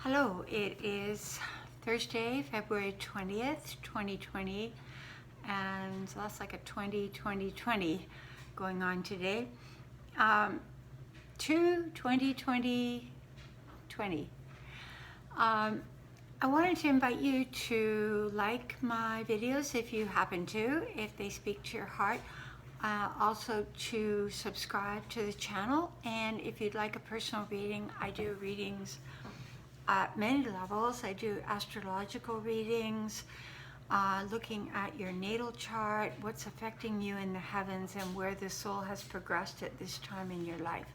Hello, it is Thursday, February 20th, 2020, and that's like a 20-20-20 going on today. To 2020. I wanted to invite you to like my videos if you happen to, if they speak to your heart. Also to subscribe to the channel, and if you'd like a personal reading, I do readings at many levels. I do astrological readings, looking at your natal chart, what's affecting you in the heavens, and where the soul has progressed at this time in your life.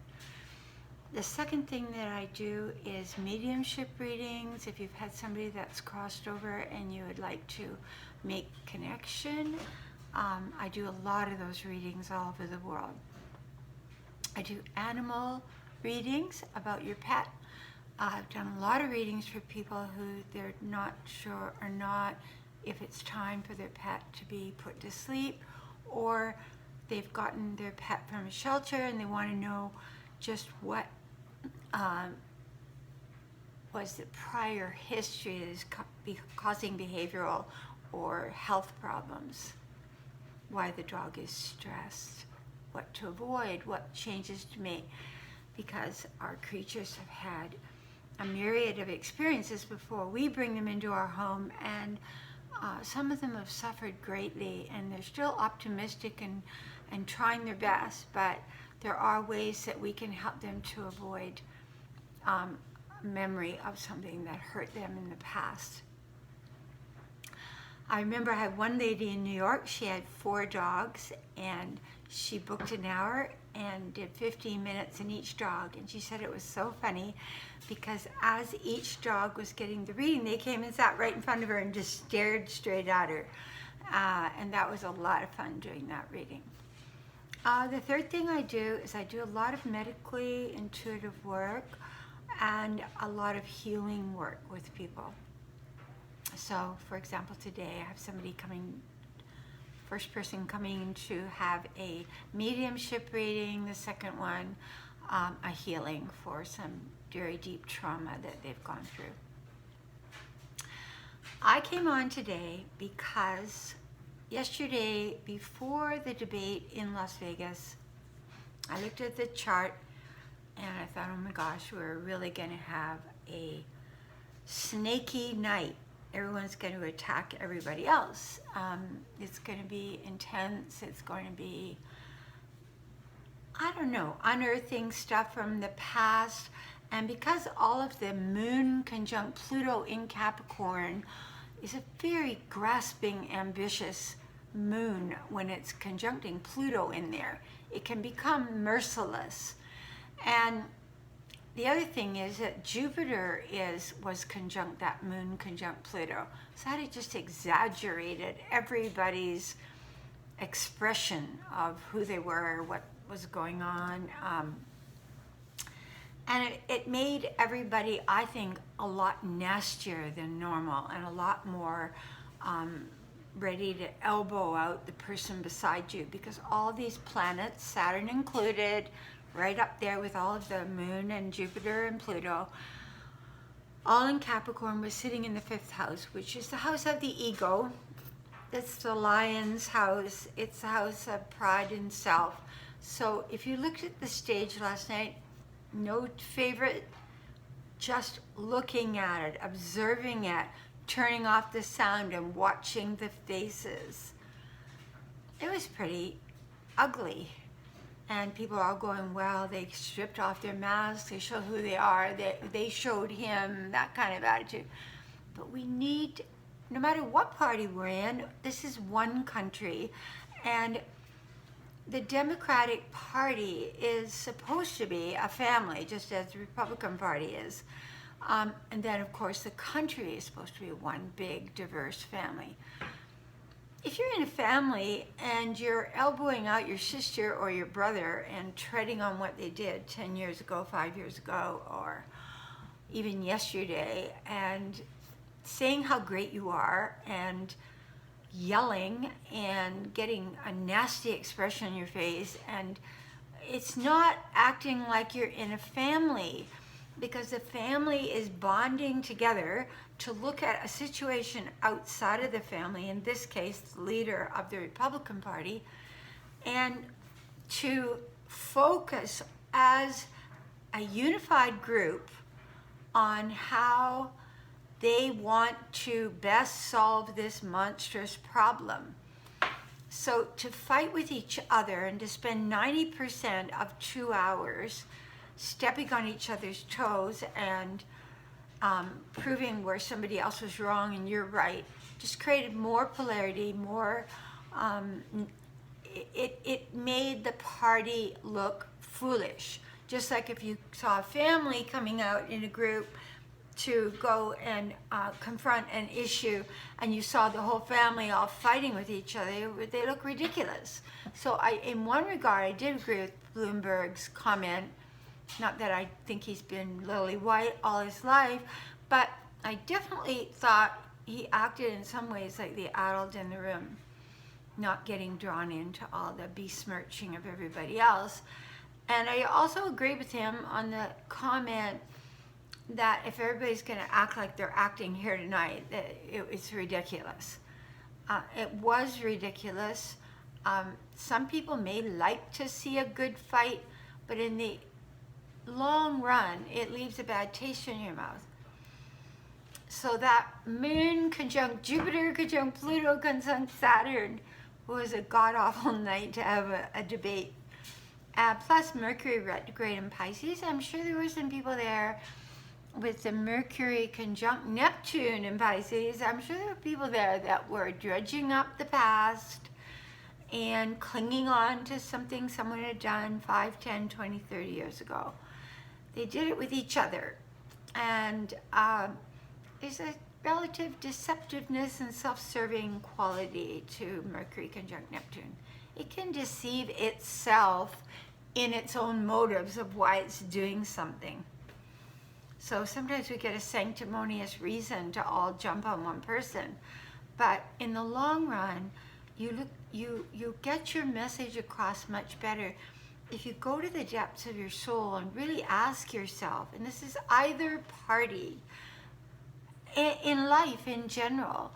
The second thing that I do is mediumship readings. If you've had somebody that's crossed over and you would like to make connection, I do a lot of those readings all over the world. I do animal readings about your pet. I've done a lot of readings for people who they're not sure or not if it's time for their pet to be put to sleep, or they've gotten their pet from a shelter and they want to know just what was the prior history that is causing behavioral or health problems, why the dog is stressed, what to avoid, what changes to make, because our creatures have had a myriad of experiences before we bring them into our home, and some of them have suffered greatly, and they're still optimistic and trying their best, but there are ways that we can help them to avoid memory of something that hurt them in the past. I remember I had one lady in New York. She had 4 dogs, and she booked an hour and did 15 minutes in each dog. And she said it was so funny because as each dog was getting the reading, they came and sat right in front of her and just stared straight at her. And that was a lot of fun doing that reading. The third thing I do is I do a lot of medically intuitive work and a lot of healing work with people. So, for example, today I have somebody coming, first person coming to have a mediumship reading, the second one, a healing for some very deep trauma that they've gone through. I came on today because yesterday, before the debate in Las Vegas, I looked at the chart and I thought, oh my gosh, we're really going to have a snaky night. Everyone's going to attack everybody else. It's going to be intense. It's going to be, I don't know, unearthing stuff from the past. And because all of the moon conjunct Pluto in Capricorn is a very grasping, ambitious moon when it's conjuncting Pluto in there, it can become merciless. And the other thing is that Jupiter was conjunct that moon conjunct Pluto. So that it just exaggerated everybody's expression of who they were, what was going on. And it made everybody, I think, a lot nastier than normal and a lot more ready to elbow out the person beside you, because all these planets, Saturn included, right up there with all of the moon and Jupiter and Pluto, all in Capricorn, was sitting in the 5th house, which is the house of the ego. It's the lion's house. It's the house of pride and self. So if you looked at the stage last night, no favorite, just looking at it, observing it, turning off the sound and watching the faces. It was pretty ugly. And people are all going, well, they stripped off their masks, they show who they are, they showed him, that kind of attitude. But we need, no matter what party we're in, this is one country, and the Democratic Party is supposed to be a family, just as the Republican Party is. And then, of course, the country is supposed to be one big, diverse family. If you're in a family and you're elbowing out your sister or your brother and treading on what they did 10 years ago, 5 years ago, or even yesterday, and saying how great you are and yelling and getting a nasty expression on your face, and it's not acting like you're in a family. because the family is bonding together to look at a situation outside of the family, in this case, the leader of the Republican Party, and to focus as a unified group on how they want to best solve this monstrous problem. So to fight with each other and to spend 90% of 2 hours stepping on each other's toes and proving where somebody else was wrong and you're right, just created more polarity, more, it made the party look foolish. Just like if you saw a family coming out in a group to go and confront an issue, and you saw the whole family all fighting with each other, they look ridiculous. So in one regard, I did agree with Bloomberg's comment. Not that I think he's been lily white all his life, but I definitely thought he acted in some ways like the adult in the room, not getting drawn into all the besmirching of everybody else. And I also agree with him on the comment that if everybody's going to act like they're acting here tonight, it's ridiculous. It was ridiculous. Some people may like to see a good fight, but in the long run, it leaves a bad taste in your mouth. So that Moon conjunct Jupiter conjunct Pluto conjunct Saturn was a god-awful night to have a debate. Plus Mercury retrograde in Pisces. I'm sure there were some people there with the Mercury conjunct Neptune in Pisces. I'm sure there were people there that were dredging up the past and clinging on to something someone had done 5, 10, 20, 30 years ago. They did it with each other. And there's a relative deceptiveness and self-serving quality to Mercury conjunct Neptune. It can deceive itself in its own motives of why it's doing something. So sometimes we get a sanctimonious reason to all jump on one person. But in the long run, you get your message across much better if you go to the depths of your soul and really ask yourself, and this is either party, in life in general,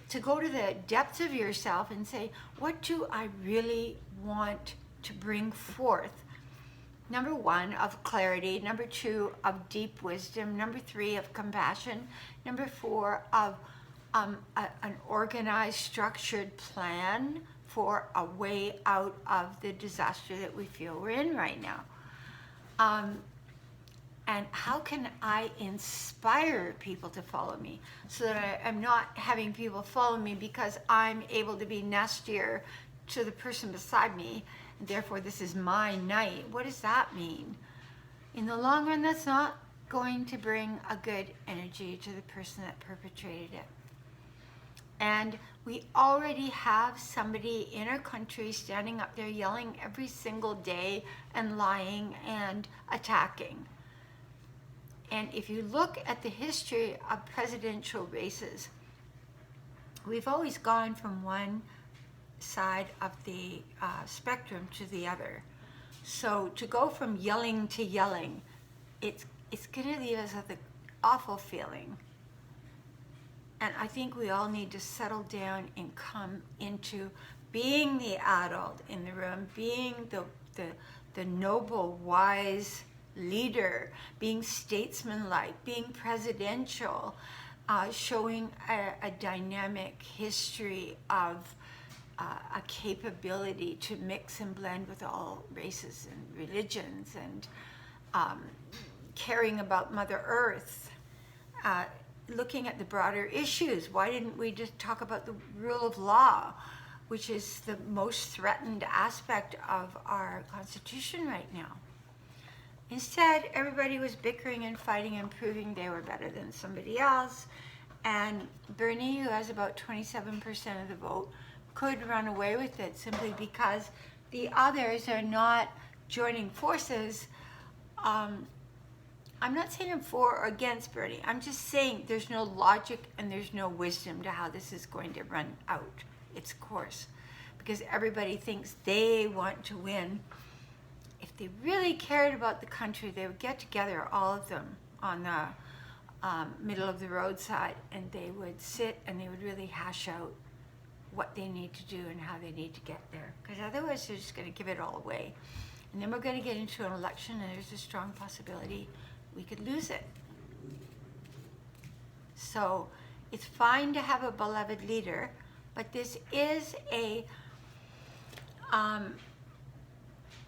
to go to the depths of yourself and say, what do I really want to bring forth? Number 1, of clarity. Number 2, of deep wisdom. Number 3, of compassion. Number 4, of an organized, structured plan for a way out of the disaster that we feel we're in right now. And how can I inspire people to follow me so that I'm not having people follow me because I'm able to be nastier to the person beside me, and therefore this is my night? What does that mean? In the long run, that's not going to bring a good energy to the person that perpetrated it. And we already have somebody in our country standing up there yelling every single day and lying and attacking. And if you look at the history of presidential races, we've always gone from one side of the spectrum to the other. So to go from yelling to yelling, it's going to leave us with an awful feeling. And I think we all need to settle down and come into being the adult in the room, being the noble, wise leader, being statesmanlike, being presidential, showing a dynamic history of a capability to mix and blend with all races and religions, and caring about Mother Earth, looking at the broader issues. Why didn't we just talk about the rule of law, which is the most threatened aspect of our Constitution right now? Instead, everybody was bickering and fighting and proving they were better than somebody else. And Bernie, who has about 27% of the vote, could run away with it simply because the others are not joining forces. I'm not saying I'm for or against Bernie. I'm just saying there's no logic and there's no wisdom to how this is going to run out its course, because everybody thinks they want to win. If they really cared about the country, they would get together, all of them, on the middle of the roadside, and they would sit and they would really hash out what they need to do and how they need to get there. Because otherwise they're just going to give it all away. And then we're going to get into an election and there's a strong possibility we could lose it. So it's fine to have a beloved leader, but this is a,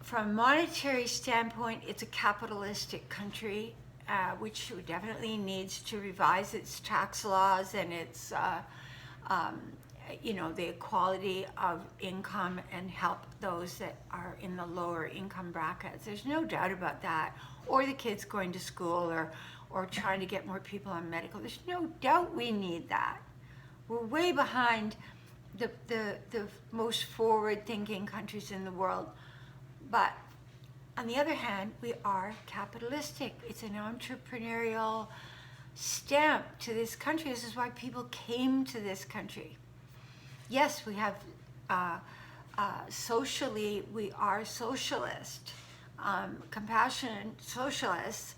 from a monetary standpoint, it's a capitalistic country, which definitely needs to revise its tax laws and its, the equality of income and help those that are in the lower income brackets. There's no doubt about that. Or the kids going to school, or trying to get more people on medical. There's no doubt we need that. We're way behind the most forward-thinking countries in the world. But on the other hand, we are capitalistic. It's an entrepreneurial stamp to this country. This is why people came to this country. Yes, we have, socially, we are socialist, compassionate socialists.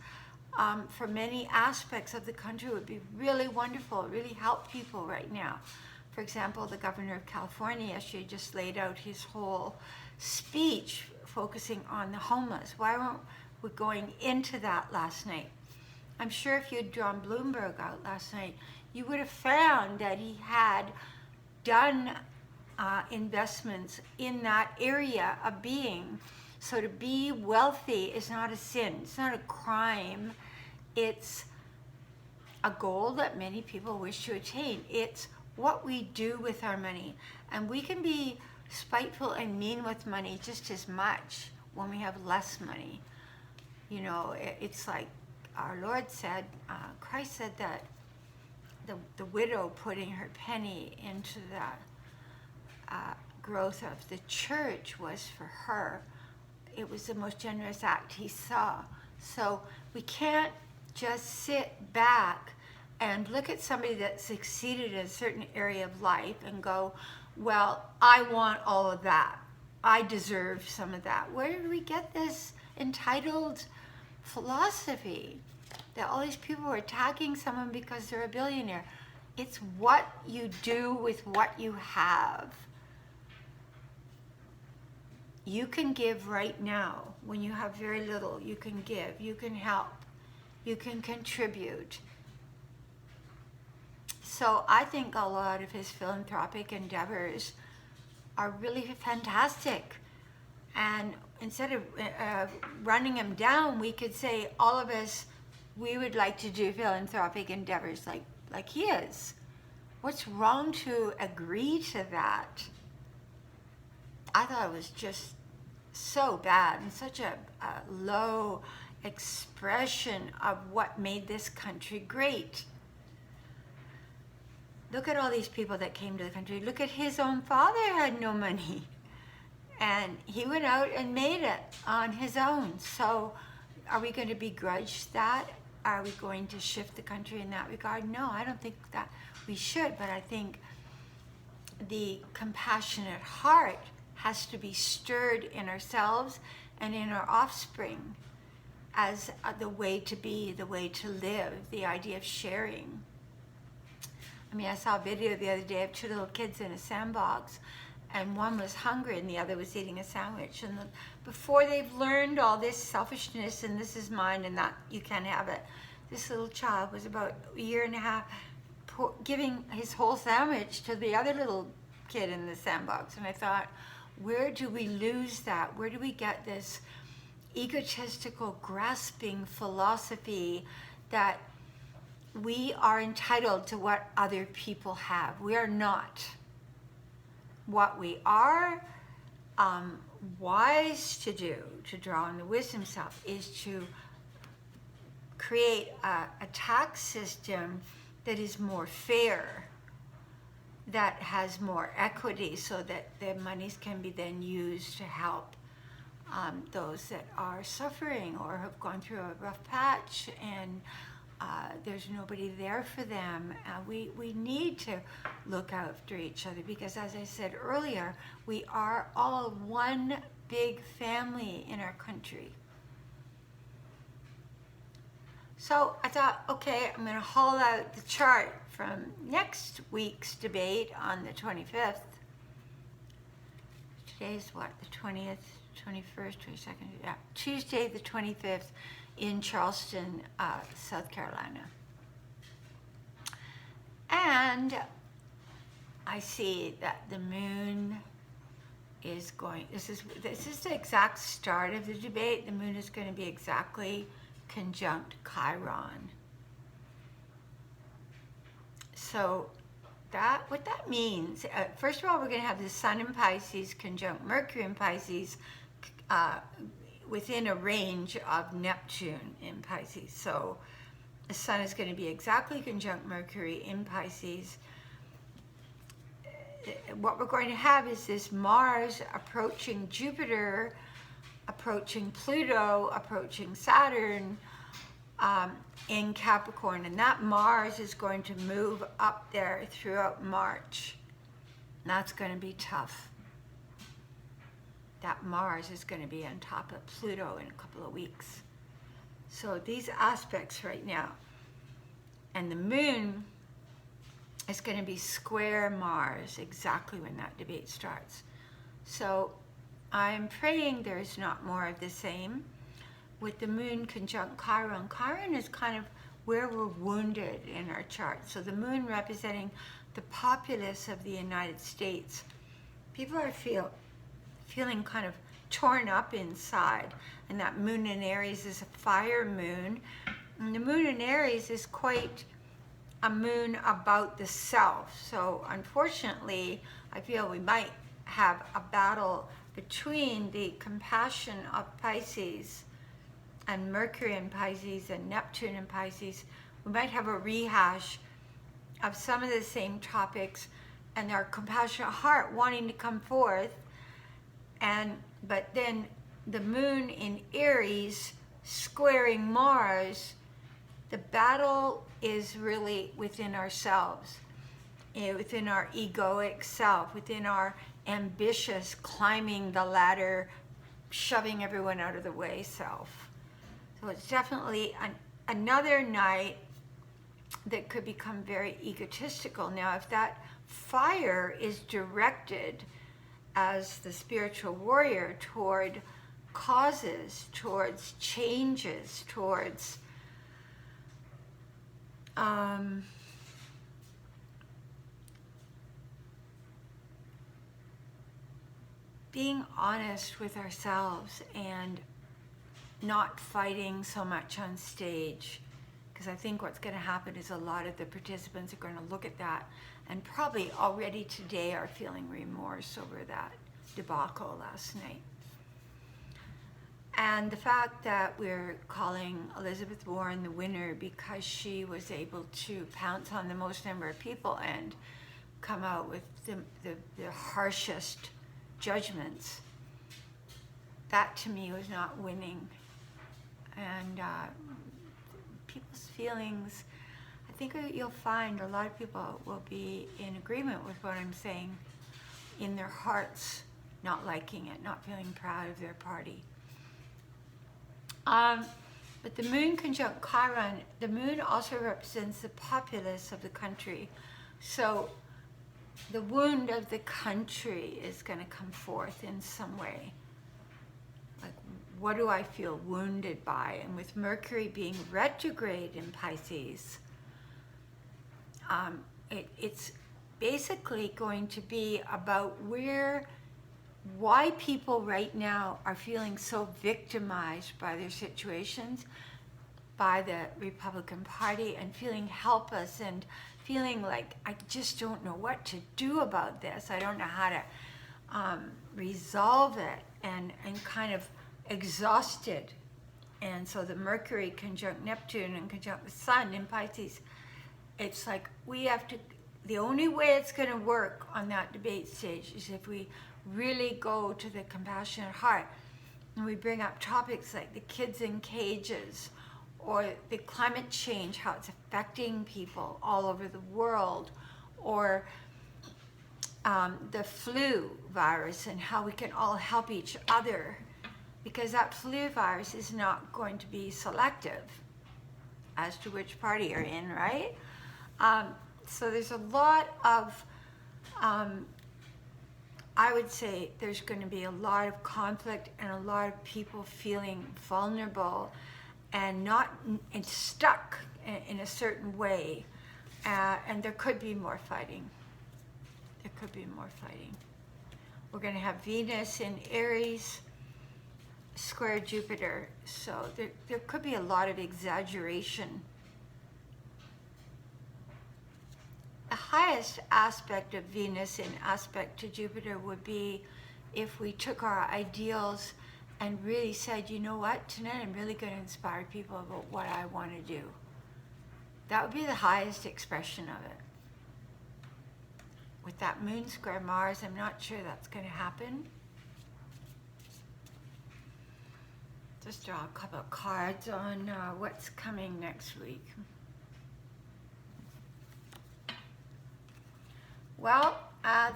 For many aspects of the country would be really wonderful, really help people right now. For example, the governor of California yesterday just laid out his whole speech focusing on the homeless. Why weren't we going into that last night? I'm sure if you had drawn Bloomberg out last night, you would have found that he had done investments in that area of being. So to be wealthy is not a sin. It's not a crime. It's a goal that many people wish to attain. It's what we do with our money. And we can be spiteful and mean with money just as much when we have less money. It's like our Lord said, Christ said that the widow putting her penny into the growth of the church was for her. It was the most generous act he saw. So we can't just sit back and look at somebody that succeeded in a certain area of life and go, well, I want all of that. I deserve some of that. Where did we get this entitled philosophy that all these people are attacking someone because they're a billionaire? It's what you do with what you have. You can give right now. When you have very little, you can give, you can help, you can contribute. So I think a lot of his philanthropic endeavors are really fantastic. And instead of running him down, we could say, all of us, we would like to do philanthropic endeavors like he is. What's wrong to agree to that? I thought it was just so bad and such a low expression of what made this country great. Look at all these people that came to the country. Look at his own father had no money. And he went out and made it on his own. So are we going to begrudge that? Are we going to shift the country in that regard? No, I don't think that we should. But I think the compassionate heart has to be stirred in ourselves and in our offspring as the way to be, the way to live, the idea of sharing. I mean, I saw a video the other day of two little kids in a sandbox, and one was hungry and the other was eating a sandwich. And before they've learned all this selfishness and this is mine and that you can't have it, this little child was about a year and a half giving his whole sandwich to the other little kid in the sandbox. And I thought, where do we lose that? Where do we get this egotistical, grasping philosophy that we are entitled to what other people have? We are not. What we are wise to do, to draw on the wisdom self, is to create a tax system that is more fair, that has more equity, so that the monies can be then used to help those that are suffering or have gone through a rough patch and there's nobody there for them. We need to look after each other because, as I said earlier, we are all one big family in our country. So I thought, okay, I'm going to haul out the chart from next week's debate on the 25th. Today's what, the 20th, 21st, 22nd? Yeah, Tuesday the 25th in Charleston, South Carolina. And I see that the moon is going, this is the exact start of the debate. The moon is going to be exactly conjunct Chiron. So what that means, first of all, we're going to have the Sun in Pisces conjunct Mercury in Pisces within a range of Neptune in Pisces. So the Sun is going to be exactly conjunct Mercury in Pisces. What we're going to have is this Mars approaching Jupiter, approaching Pluto, approaching Saturn in Capricorn. And that Mars is going to move up there throughout March. And that's going to be tough. That Mars is going to be on top of Pluto in a couple of weeks. So these aspects right now. And the moon is going to be square Mars exactly when that debate starts. So I'm praying there's not more of the same. With the moon conjunct Chiron, Chiron is kind of where we're wounded in our chart. So the moon representing the populace of the United States. People are feeling kind of torn up inside. And that moon in Aries is a fire moon. And the moon in Aries is quite a moon about the self. So unfortunately, I feel we might have a battle between the compassion of Pisces and Mercury in Pisces and Neptune in Pisces. We might have a rehash of some of the same topics and our compassionate heart wanting to come forth. But then the moon in Aries squaring Mars, the battle is really within ourselves, within our egoic self, within our ambitious, climbing the ladder, shoving everyone out of the way self. So it's definitely another night that could become very egotistical. Now, if that fire is directed as the spiritual warrior toward causes, towards changes, towards being honest with ourselves and not fighting so much on stage, because I think what's going to happen is a lot of the participants are going to look at that and probably already today are feeling remorse over that debacle last night. And the fact that we're calling Elizabeth Warren the winner because she was able to pounce on the most number of people and come out with the harshest judgments, that to me was not winning. And people's feelings, I think you'll find a lot of people will be in agreement with what I'm saying in their hearts, not liking it, not feeling proud of their party. But the moon conjunct Chiron, the moon also represents the populace of the country. So the wound of the country is going to come forth in some way. Like, what do I feel wounded by? And with Mercury being retrograde in Pisces, it's basically going to be about why people right now are feeling so victimized by their situations, by the Republican Party, and feeling helpless and feeling like, I just don't know what to do about this. I don't know how to resolve it, and kind of exhausted. And so the Mercury conjunct Neptune and conjunct the Sun in Pisces, it's like we have to, the only way it's going to work on that debate stage is if we really go to the compassionate heart and we bring up topics like the kids in cages or the climate change, how it's affecting people all over the world, or the flu virus and how we can all help each other, because that flu virus is not going to be selective as to which party you're in, right? So there's a lot of, I would say there's going to be a lot of conflict and a lot of people feeling vulnerable and not and stuck in a certain way. And there could be more fighting. There could be more fighting. We're going to have Venus in Aries, square Jupiter. So there could be a lot of exaggeration. The highest aspect of Venus in aspect to Jupiter would be if we took our ideals and really said, you know what, tonight I'm really going to inspire people about what I want to do. That would be the highest expression of it. With that moon square Mars, I'm not sure that's going to happen. Just draw a couple of cards on what's coming next week. Well,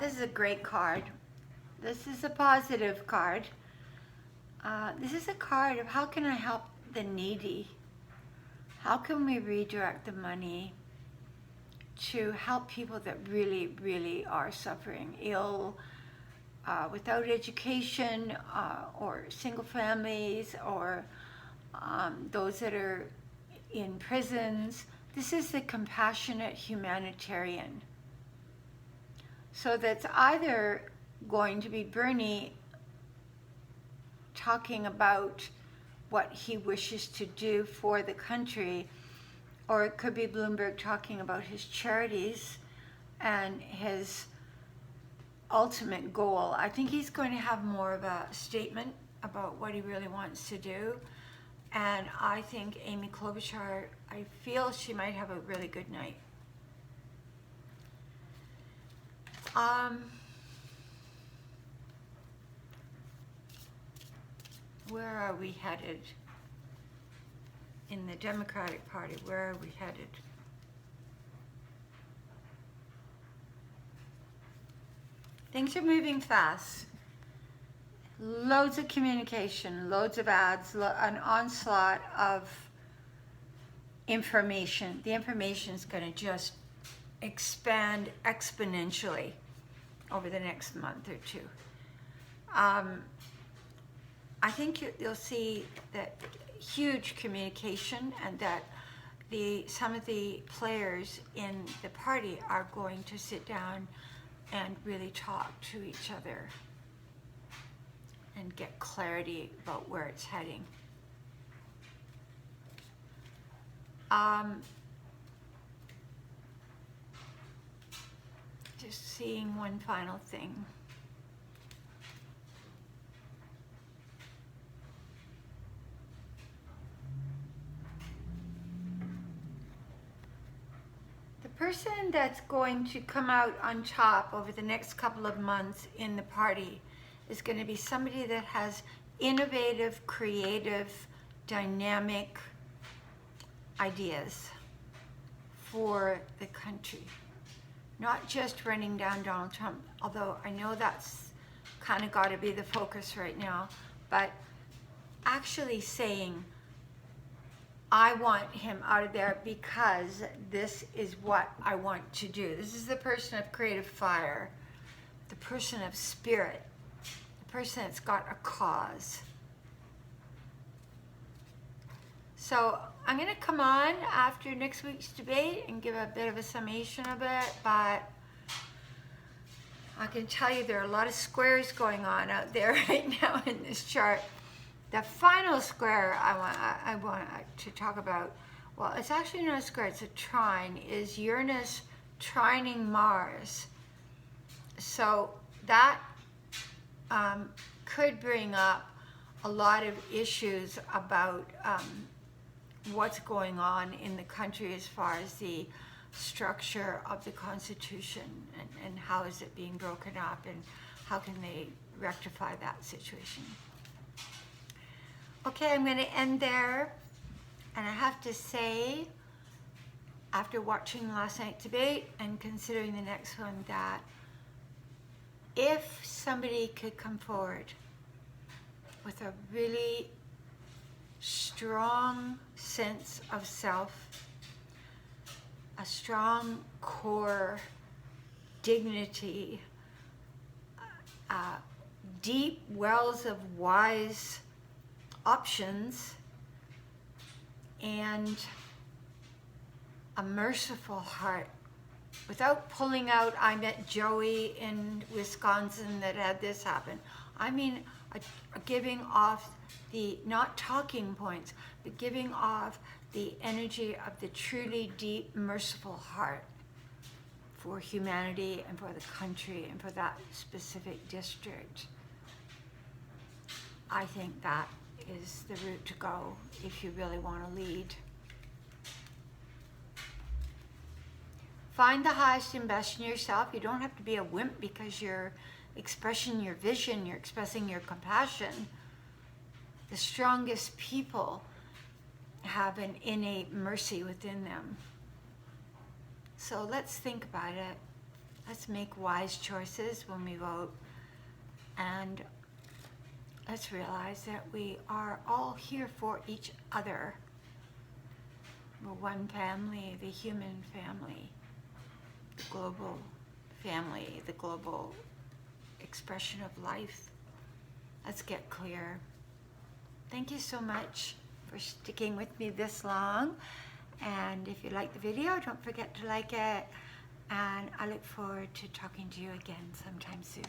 this is a great card. This is a positive card. This is a card of how can I help the needy? How can we redirect the money to help people that really, really are suffering, ill, without education, or single families, or those that are in prisons. This is the compassionate humanitarian. So that's either going to be Bernie talking about what he wishes to do for the country, or it could be Bloomberg talking about his charities and his ultimate goal. I think he's going to have more of a statement about what he really wants to do. And I think Amy Klobuchar, I feel she might have a really good night. Where are we headed? In the Democratic Party, where are we headed? Things are moving fast. Loads of communication, loads of ads, an onslaught of information. The information is going to just expand exponentially over the next month or two. I think you'll see that huge communication, and that some of the players in the party are going to sit down and really talk to each other and get clarity about where it's heading. Just seeing one final thing. The person that's going to come out on top over the next couple of months in the party is going to be somebody that has innovative, creative, dynamic ideas for the country. Not just running down Donald Trump, although I know that's kind of got to be the focus right now, but actually saying, I want him out of there because this is what I want to do. This is the person of creative fire, the person of spirit, the person that's got a cause. So I'm going to come on after next week's debate and give a bit of a summation of it, but I can tell you there are a lot of squares going on out there right now in this chart. The final square I want to talk about, well, it's actually not a square, it's a trine, is Uranus trining Mars. So that could bring up a lot of issues about what's going on in the country as far as the structure of the Constitution, and how is it being broken up, and how can they rectify that situation. Okay, I'm going to end there, and I have to say, after watching last night's debate and considering the next one, that if somebody could come forward with a really strong sense of self, a strong core dignity, deep wells of wise options, and a merciful heart. Without pulling out, I met Joey in Wisconsin that had this happen. I mean, a giving off the, not talking points, but giving off the energy of the truly deep, merciful heart for humanity and for the country and for that specific district. I think that is the route to go if you really want to lead. Find the highest and best in yourself. You don't have to be a wimp because you're expressing your vision, you're expressing your compassion. The strongest people have an innate mercy within them. So let's think about it. Let's make wise choices when we vote. And let's realize that we are all here for each other. We're one family, the human family, the global family, the global expression of life. Let's get clear. Thank you so much for sticking with me this long. And if you like the video, don't forget to like it. And I look forward to talking to you again sometime soon.